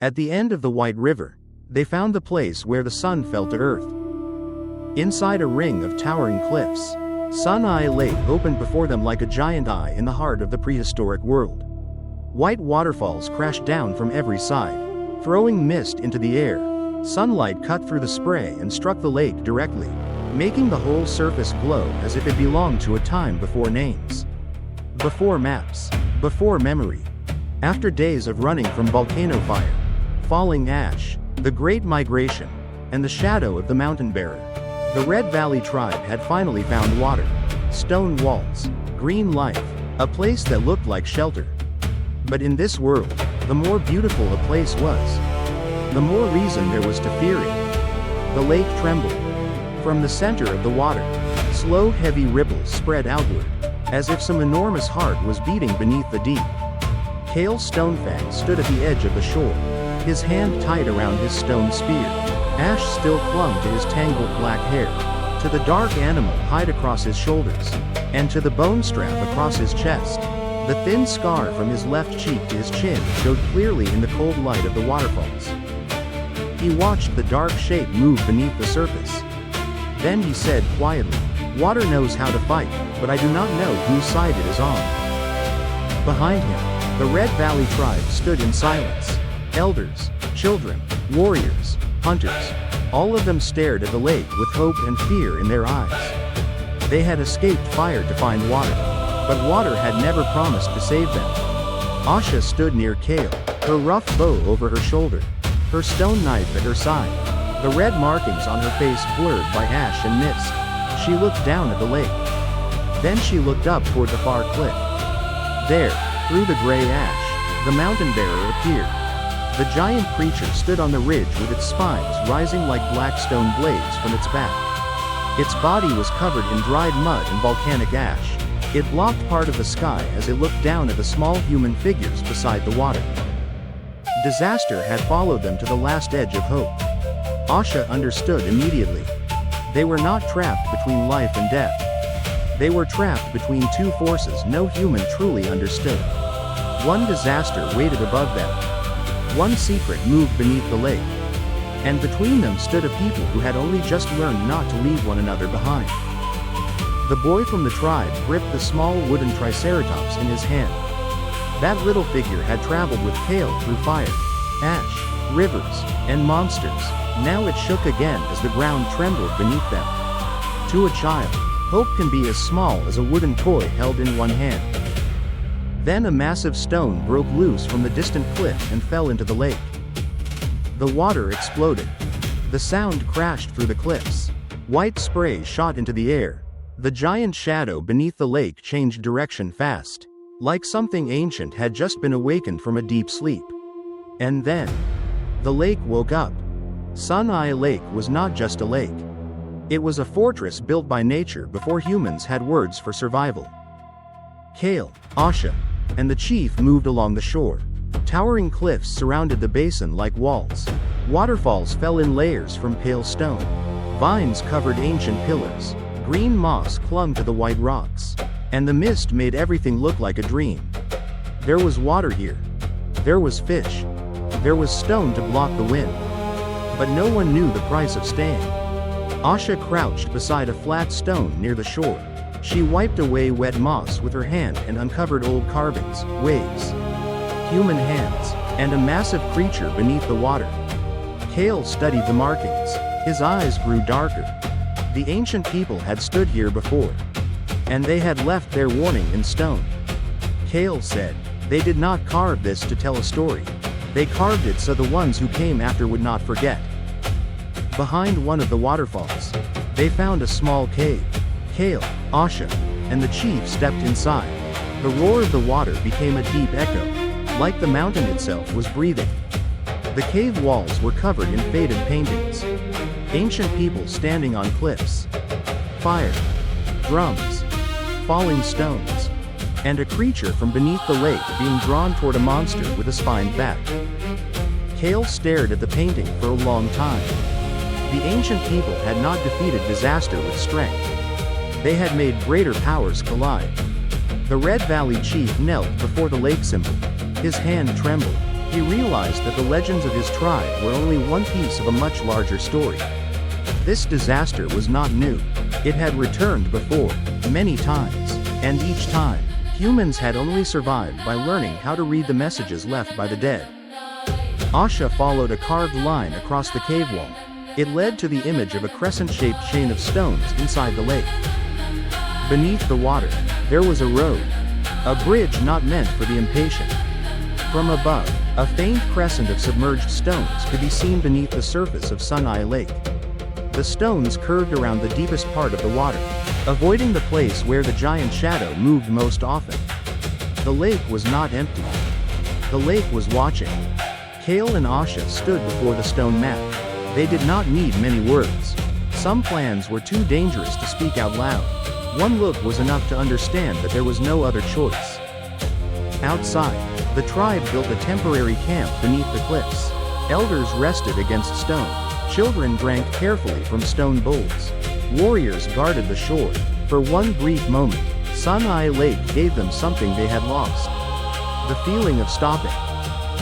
At the end of the White River, they found the place where the sun fell to earth. Inside a ring of towering cliffs, Sun Eye Lake opened before them like a giant eye in the heart of the prehistoric world. White waterfalls crashed down from every side, throwing mist into the air. Sunlight cut through the spray and struck the lake directly, making the whole surface glow as if it belonged to a time before names, before maps, before memory. After days of running from volcano fire, falling ash, the Great Migration, and the shadow of the mountain bearer, the Red Valley tribe had finally found water, stone walls, green life, a place that looked like shelter. But in this world, the more beautiful a place was, the more reason there was to fear it. The lake trembled. From the center of the water, slow heavy ripples spread outward, as if some enormous heart was beating beneath the deep. KAEL STONEFANG stood at the edge of the shore, his hand tight around his stone spear. Ash still clung to his tangled black hair, to the dark animal hide across his shoulders, and to the bone strap across his chest. The thin scar from his left cheek to his chin showed clearly in the cold light of the waterfalls. He watched the dark shape move beneath the surface. Then he said quietly, "Water knows how to fight, but I do not know whose side it is on." Behind him, the Red Valley tribe stood in silence. Elders, children, warriors, hunters, all of them stared at the lake with hope and fear in their eyes. They had escaped fire to find water, but water had never promised to save them. Asha stood near KAEL, her rough bow over her shoulder, her stone knife at her side, the red markings on her face blurred by ash and mist. She looked down at the lake. Then she looked up toward the far cliff. There, through the gray ash, the mountain bearer appeared. The giant creature stood on the ridge with its spines rising like black stone blades from its back. Its body was covered in dried mud and volcanic ash. It blocked part of the sky as it looked down at the small human figures beside the water. Disaster had followed them to the last edge of hope. Asha understood immediately. They were not trapped between life and death. They were trapped between two forces no human truly understood. One disaster waited above them. One secret moved beneath the lake. And between them stood a people who had only just learned not to leave one another behind. The boy from the tribe gripped the small wooden triceratops in his hand. That little figure had traveled with KAEL through fire, ash, rivers, and monsters. Now it shook again as the ground trembled beneath them. To a child, hope can be as small as a wooden toy held in one hand. Then a massive stone broke loose from the distant cliff and fell into the lake. The water exploded. The sound crashed through the cliffs. White spray shot into the air. The giant shadow beneath the lake changed direction fast, like something ancient had just been awakened from a deep sleep. And then, the lake woke up. Sun Eye Lake was not just a lake. It was a fortress built by nature before humans had words for survival. KAEL, Asha, and the chief moved along the shore. Towering cliffs surrounded the basin like walls. Waterfalls fell in layers from pale stone. Vines covered ancient pillars. Green moss clung to the white rocks. And the mist made everything look like a dream. There was water here. There was fish. There was stone to block the wind. But no one knew the price of staying. Asha crouched beside a flat stone near the shore. She wiped away wet moss with her hand and uncovered old carvings, waves, human hands, and a massive creature beneath the water. KAEL studied the markings. His eyes grew darker. The ancient people had stood here before, and they had left their warning in stone. KAEL said, "They did not carve this to tell a story. They carved it so the ones who came after would not forget." Behind one of the waterfalls, they found a small cave. KAEL, Asha, and the chief stepped inside. The roar of the water became a deep echo, like the mountain itself was breathing. The cave walls were covered in faded paintings. Ancient people standing on cliffs. Fire. Drums. Falling stones. And a creature from beneath the lake being drawn toward a monster with a spined back. KAEL stared at the painting for a long time. The ancient people had not defeated disaster with strength. They had made greater powers collide. The Red Valley chief knelt before the lake symbol. His hand trembled. He realized that the legends of his tribe were only one piece of a much larger story. This disaster was not new. It had returned before, many times, and each time, humans had only survived by learning how to read the messages left by the dead. Asha followed a carved line across the cave wall. It led to the image of a crescent-shaped chain of stones inside the lake. Beneath the water, there was a road. A bridge not meant for the impatient. From above, a faint crescent of submerged stones could be seen beneath the surface of Sun Eye Lake. The stones curved around the deepest part of the water, avoiding the place where the giant shadow moved most often. The lake was not empty. The lake was watching. KAEL and Asha stood before the stone map. They did not need many words. Some plans were too dangerous to speak out loud. One look was enough to understand that there was no other choice. Outside, the tribe built a temporary camp beneath the cliffs. Elders rested against stone. Children drank carefully from stone bowls. Warriors guarded the shore. For one brief moment, Sun Eye Lake gave them something they had lost. The feeling of stopping.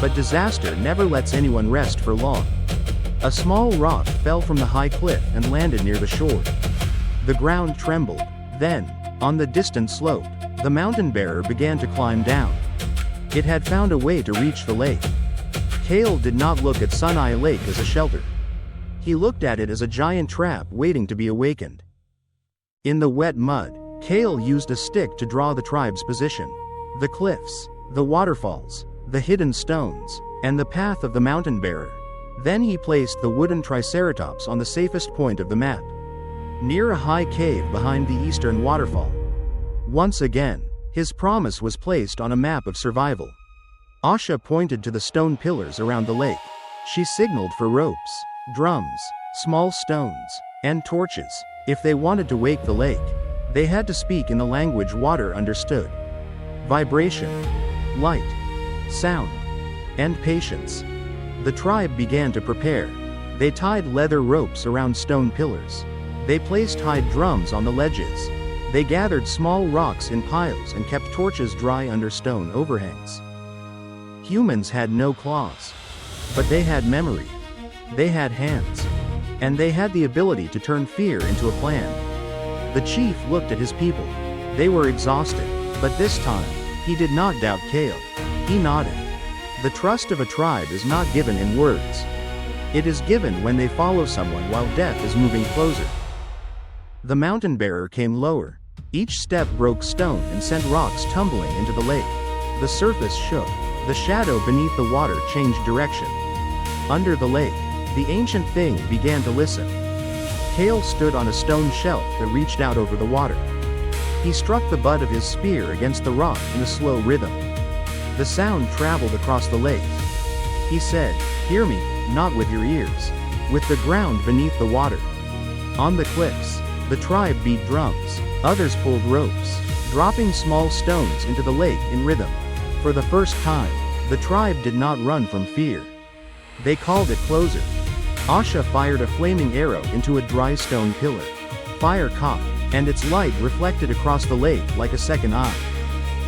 But disaster never lets anyone rest for long. A small rock fell from the high cliff and landed near the shore. The ground trembled. Then, on the distant slope, the mountain bearer began to climb down. It had found a way to reach the lake. KAEL did not look at Sun Eye Lake as a shelter. He looked at it as a giant trap waiting to be awakened. In the wet mud, KAEL used a stick to draw the tribe's position. The cliffs, the waterfalls, the hidden stones, and the path of the mountain bearer. Then he placed the wooden triceratops on the safest point of the map, near a high cave behind the eastern waterfall. Once again, his promise was placed on a map of survival. Asha pointed to the stone pillars around the lake. She signaled for ropes, drums, small stones, and torches. If they wanted to wake the lake, they had to speak in the language water understood. Vibration, light, sound, and patience. The tribe began to prepare. They tied leather ropes around stone pillars. They placed hide drums on the ledges. They gathered small rocks in piles and kept torches dry under stone overhangs. Humans had no claws. But they had memory. They had hands. And they had the ability to turn fear into a plan. The chief looked at his people. They were exhausted. But this time, he did not doubt KAEL. He nodded. The trust of a tribe is not given in words. It is given when they follow someone while death is moving closer. The mountain bearer came lower. Each step broke stone and sent rocks tumbling into the lake. The surface shook. The shadow beneath the water changed direction. Under the lake, the ancient thing began to listen. KAEL stood on a stone shelf that reached out over the water. He struck the butt of his spear against the rock in a slow rhythm. The sound traveled across the lake. He said, "Hear me, not with your ears. With the ground beneath the water." On the cliffs, the tribe beat drums. Others pulled ropes, dropping small stones into the lake in rhythm. For the first time, the tribe did not run from fear. They called it closer. Asha fired a flaming arrow into a dry stone pillar. Fire caught, and its light reflected across the lake like a second eye.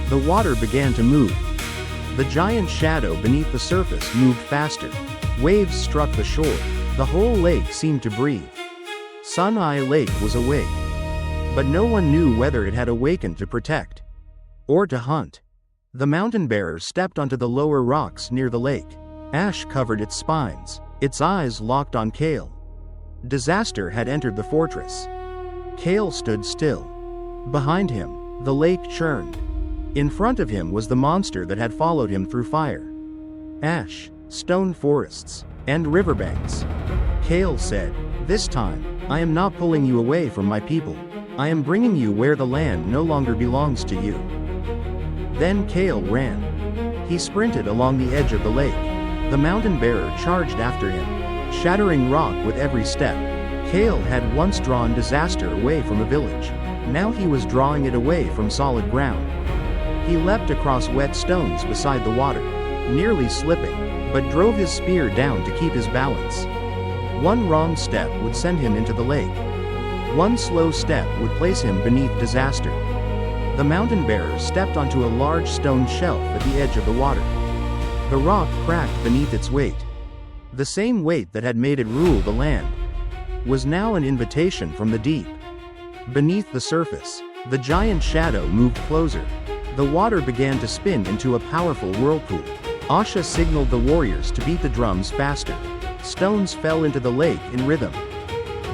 The water began to move. The giant shadow beneath the surface moved faster. Waves struck the shore. The whole lake seemed to breathe. Sun Eye Lake was awake. But no one knew whether it had awakened to protect or to hunt. The mountain bearer stepped onto the lower rocks near the lake. Ash covered its spines. Its eyes locked on KAEL. Disaster had entered the fortress. KAEL stood still. Behind him, the lake churned. In front of him was the monster that had followed him through fire. Ash, stone forests, and riverbanks. KAEL said, "This time, I am not pulling you away from my people. I am bringing you where the land no longer belongs to you." Then KAEL ran. He sprinted along the edge of the lake. The mountain bearer charged after him, shattering rock with every step. KAEL had once drawn disaster away from a village. Now he was drawing it away from solid ground. He leapt across wet stones beside the water, nearly slipping, but drove his spear down to keep his balance. One wrong step would send him into the lake. One slow step would place him beneath disaster. The mountain bearer stepped onto a large stone shelf at the edge of the water. The rock cracked beneath its weight. The same weight that had made it rule the land was now an invitation from the deep. Beneath the surface, the giant shadow moved closer. The water began to spin into a powerful whirlpool. Asha signaled the warriors to beat the drums faster. Stones fell into the lake in rhythm.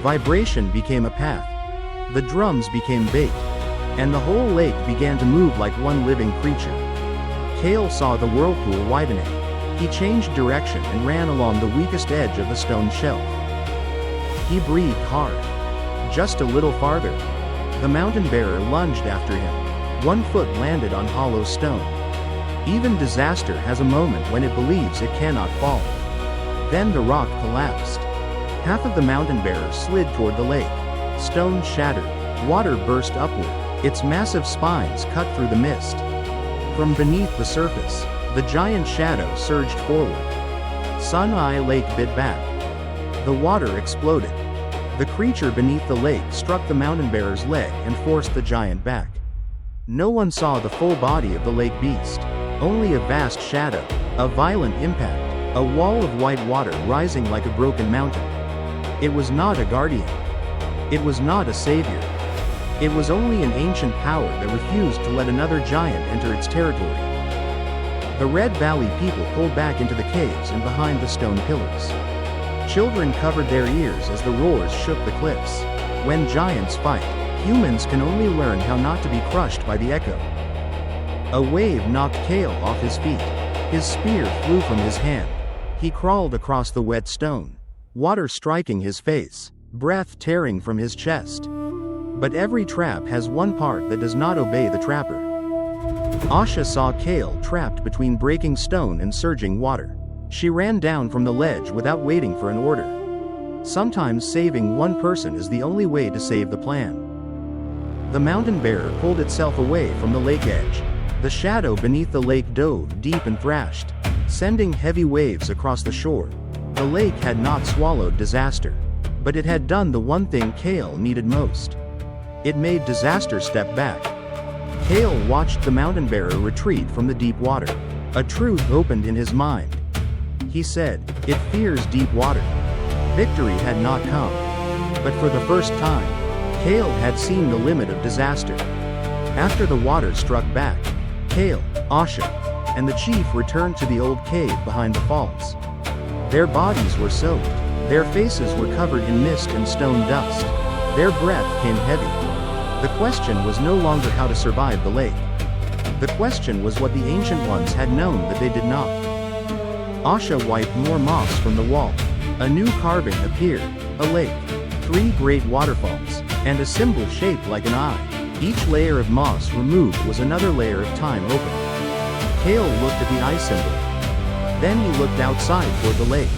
Vibration became a path. The drums became bait. And the whole lake began to move like one living creature. KAEL saw the whirlpool widening. He changed direction and ran along the weakest edge of the stone shelf. He breathed hard. Just a little farther. The mountain bearer lunged after him. One foot landed on hollow stone. Even disaster has a moment when it believes it cannot fall. Then the rock collapsed. Half of the mountain bearer slid toward the lake. Stone shattered. Water burst upward. Its massive spines cut through the mist. From beneath the surface, the giant shadow surged forward. Sun Eye Lake bit back. The water exploded. The creature beneath the lake struck the mountain bearer's leg and forced the giant back. No one saw the full body of the lake beast. Only a vast shadow. A violent impact. A wall of white water rising like a broken mountain. It was not a guardian. It was not a savior. It was only an ancient power that refused to let another giant enter its territory. The Red Valley people pulled back into the caves and behind the stone pillars. Children covered their ears as the roars shook the cliffs. When giants fight, humans can only learn how not to be crushed by the echo. A wave knocked KAEL off his feet. His spear flew from his hand. He crawled across the wet stone. Water striking his face, breath tearing from his chest. But every trap has one part that does not obey the trapper. Asha saw KAEL trapped between breaking stone and surging water. She ran down from the ledge without waiting for an order. Sometimes saving one person is the only way to save the plan. The mountain bearer pulled itself away from the lake edge. The shadow beneath the lake dove deep and thrashed, sending heavy waves across the shore. The lake had not swallowed disaster, but it had done the one thing KAEL needed most. It made disaster step back. KAEL watched the mountain bearer retreat from the deep water. A truth opened in his mind. He said, "It fears deep water." Victory had not come. But for the first time, KAEL had seen the limit of disaster. After the water struck back, KAEL, Asha, and the chief returned to the old cave behind the falls. Their bodies were soaked. Their faces were covered in mist and stone dust. Their breath came heavy. The question was no longer how to survive the lake. The question was what the ancient ones had known that they did not. Asha wiped more moss from the wall. A new carving appeared. A lake. 3 great waterfalls. And a symbol shaped like an eye. Each layer of moss removed was another layer of time open. KAEL looked at the eye symbol. Then he looked outside toward the lake.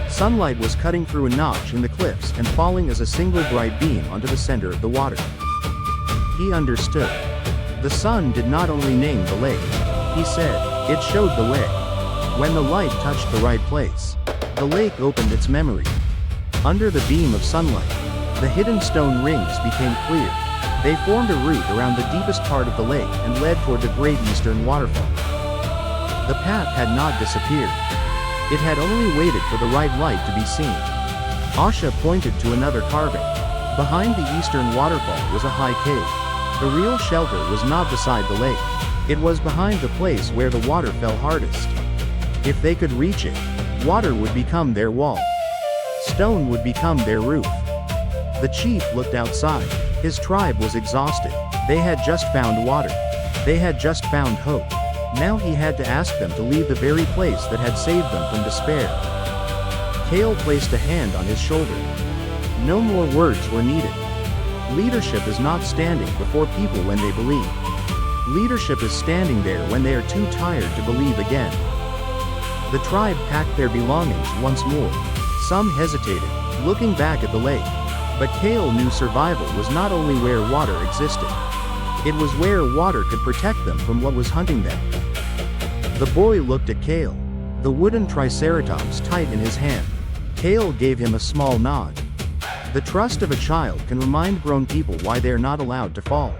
Sunlight was cutting through a notch in the cliffs and falling as a single bright beam onto the center of the water. He understood. The sun did not only name the lake. He said, it showed the way. When the light touched the right place, the lake opened its memory. Under the beam of sunlight, the hidden stone rings became clear. They formed a route around the deepest part of the lake and led toward the great eastern waterfall. The path had not disappeared. It had only waited for the right light to be seen. Asha pointed to another carving. Behind the eastern waterfall was a high cave. The real shelter was not beside the lake. It was behind the place where the water fell hardest. If they could reach it, water would become their wall. Stone would become their roof. The chief looked outside. His tribe was exhausted. They had just found water. They had just found hope. Now he had to ask them to leave the very place that had saved them from despair. KAEL placed a hand on his shoulder. No more words were needed. Leadership is not standing before people when they believe. Leadership is standing there when they are too tired to believe again. The tribe packed their belongings once more. Some hesitated, looking back at the lake. But KAEL knew survival was not only where water existed. It was where water could protect them from what was hunting them. The boy looked at KAEL. The wooden triceratops tight in his hand. KAEL gave him a small nod. The trust of a child can remind grown people why they are not allowed to fall.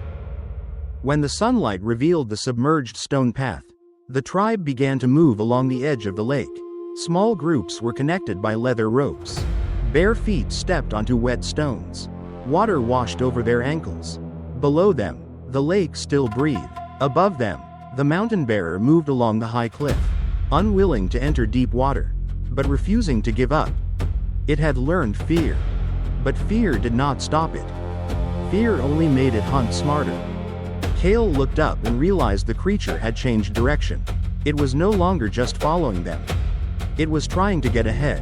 When the sunlight revealed the submerged stone path, The tribe began to move along the edge of the lake. Small groups were connected by leather ropes. Bare feet stepped onto wet stones. Water washed over their ankles. Below them, the lake still breathed. Above them, the mountain bearer moved along the high cliff, unwilling to enter deep water, but refusing to give up. It had learned fear. But fear did not stop it. Fear only made it hunt smarter. KAEL looked up and realized the creature had changed direction. It was no longer just following them. It was trying to get ahead.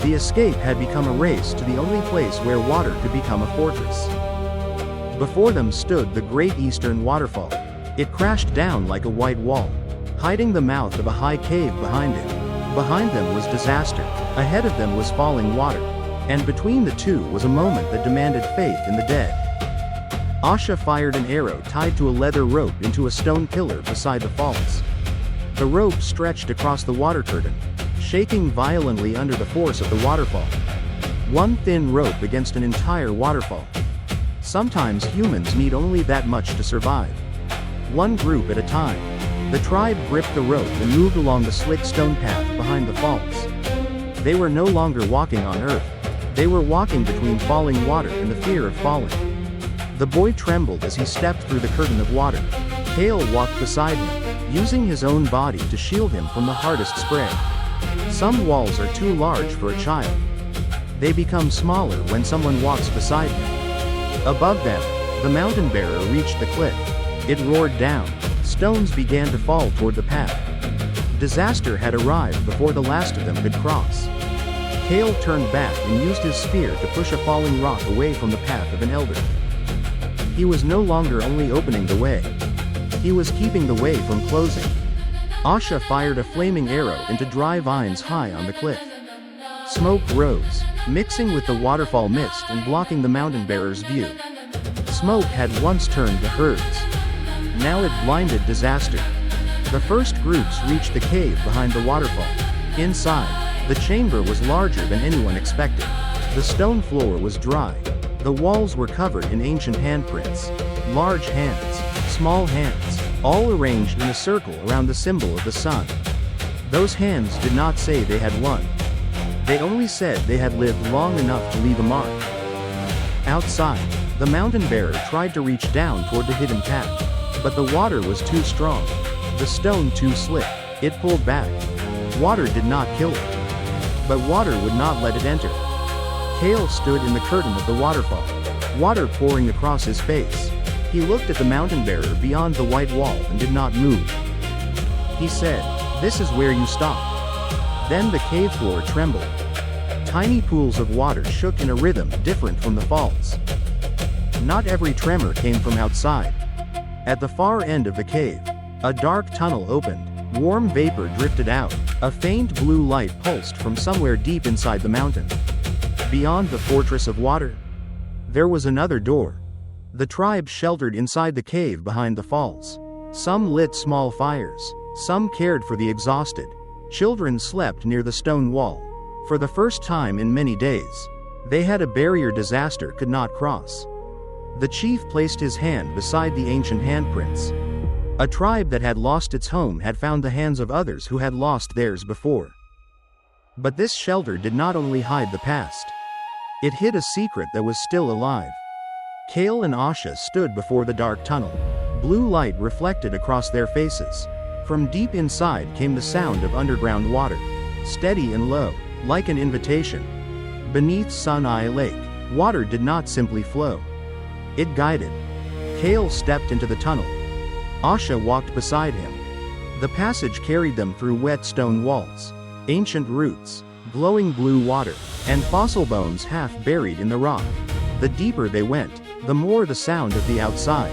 The escape had become a race to the only place where water could become a fortress. Before them stood the great eastern waterfall. It crashed down like a white wall, hiding the mouth of a high cave behind it. Behind them was disaster. Ahead of them was falling water. And between the two was a moment that demanded faith in the dead. Asha fired an arrow tied to a leather rope into a stone pillar beside the falls. The rope stretched across the water curtain, shaking violently under the force of the waterfall. One thin rope against an entire waterfall. Sometimes humans need only that much to survive. One group at a time. The tribe gripped the rope and moved along the slick stone path behind the falls. They were no longer walking on earth. They were walking between falling water and the fear of falling. The boy trembled as he stepped through the curtain of water. KAEL walked beside him, using his own body to shield him from the hardest spray. Some walls are too large for a child. They become smaller when someone walks beside him. Above them, the mountain bearer reached the cliff. It roared down. Stones began to fall toward the path. Disaster had arrived before the last of them could cross. KAEL turned back and used his spear to push a falling rock away from the path of an elder. He was no longer only opening the way. He was keeping the way from closing. Asha fired a flaming arrow into dry vines high on the cliff. Smoke rose, mixing with the waterfall mist and blocking the mountain bearer's view. Smoke had once turned the herds. Now it blinded disaster. The first groups reached the cave behind the waterfall. Inside, the chamber was larger than anyone expected. The stone floor was dry. The walls were covered in ancient handprints. Large hands, small hands, all arranged in a circle around the symbol of the sun. Those hands did not say they had won. They only said they had lived long enough to leave a mark. Outside, the mountain bearer tried to reach down toward the hidden path, but the water was too strong. The stone too slick. It pulled back. Water did not kill it. But water would not let it enter. KAEL stood in the curtain of the waterfall, water pouring across his face. He looked at the mountain bearer beyond the white wall and did not move. He said, "This is where you stop." Then the cave floor trembled. Tiny pools of water shook in a rhythm different from the falls. Not every tremor came from outside. At the far end of the cave, a dark tunnel opened. Warm vapor drifted out. A faint blue light pulsed from somewhere deep inside the mountain. Beyond the fortress of water, there was another door. The tribe sheltered inside the cave behind the falls. Some lit small fires. Some cared for the exhausted. Children slept near the stone wall. For the first time in many days, they had a barrier disaster could not cross. The chief placed his hand beside the ancient handprints. A tribe that had lost its home had found the hands of others who had lost theirs before. But this shelter did not only hide the past. It hid a secret that was still alive. KAEL and Asha stood before the dark tunnel. Blue light reflected across their faces. From deep inside came the sound of underground water, steady and low, like an invitation. Beneath Sun Eye Lake, water did not simply flow. It guided. KAEL stepped into the tunnel. Asha walked beside him. The passage carried them through wet stone walls, ancient roots, glowing blue water, and fossil bones half buried in the rock. The deeper they went, the more the sound of the outside.